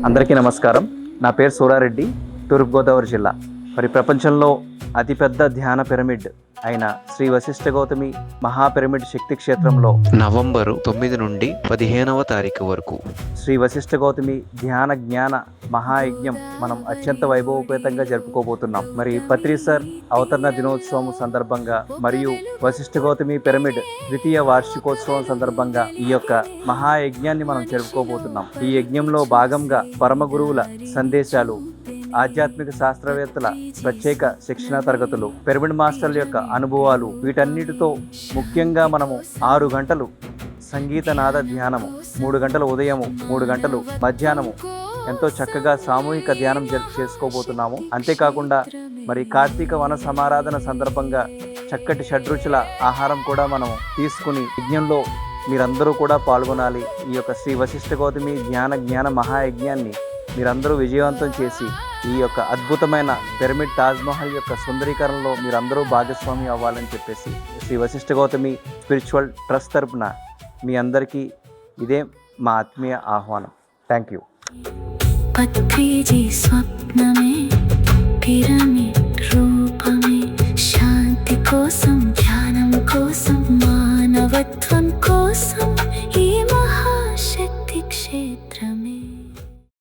అందరికీ నమస్కారం. నా పేరు సూరారెడ్డి, తూర్పుగోదావరి జిల్లా. మరి ప్రపంచంలో అతిపెద్ద ధ్యాన పిరమిడ్ అయిన శ్రీ వశిష్ఠ గౌతమి మహాపిరమిడ్ శక్తి క్షేత్రంలో నవంబరు 9 నుండి 15వ తారీఖు వరకు శ్రీ వశిష్ఠ గౌతమి ధ్యాన జ్ఞాన మహాయజ్ఞం మనం అత్యంత వైభవపేతంగా జరుపుకోబోతున్నాం. మరి పత్రి సార్ అవతరణ దినోత్సవం సందర్భంగా మరియు వశిష్ఠ గౌతమి పిరమిడ్ ద్వితీయ వార్షికోత్సవం సందర్భంగా ఈ యొక్క మహాయజ్ఞాన్ని మనం జరుపుకోబోతున్నాం. ఈ యజ్ఞంలో భాగంగా పరమ గురువుల సందేశాలు, ఆధ్యాత్మిక శాస్త్రవేత్తల ప్రత్యేక శిక్షణ తరగతులు, పిరమిడ్ మాస్టర్ల యొక్క అనుభవాలు, వీటన్నిటితో ముఖ్యంగా మనము 6 గంటలు సంగీత నాద ధ్యానము, 3 గంటలు ఉదయము, 3 గంటలు మధ్యాహ్నము ఎంతో చక్కగా సామూహిక ధ్యానం చేసుకోబోతున్నాము. అంతేకాకుండా మరి కార్తీక వన సమారాధన సందర్భంగా చక్కటి షడ్రుచుల ఆహారం కూడా మనం తీసుకుని యజ్ఞంలో మీరందరూ కూడా పాల్గొనాలి. ఈ యొక్క శ్రీ వశిష్ఠ గౌతమి జ్ఞాన మహాయజ్ఞాన్ని మీరందరూ విజయవంతం చేసి ఈ యొక్క అద్భుతమైన పిరమిడ్ తాజ్మహల్ యొక్క సుందరీకరణలో మీరందరూ భాగస్వామి అవ్వాలని చెప్పేసి శ్రీ వశిష్ఠ గౌతమి స్పిరిచువల్ ట్రస్ట్ తరపున మీ అందరికీ ఇదే మా ఆత్మీయ ఆహ్వానం. Thank you.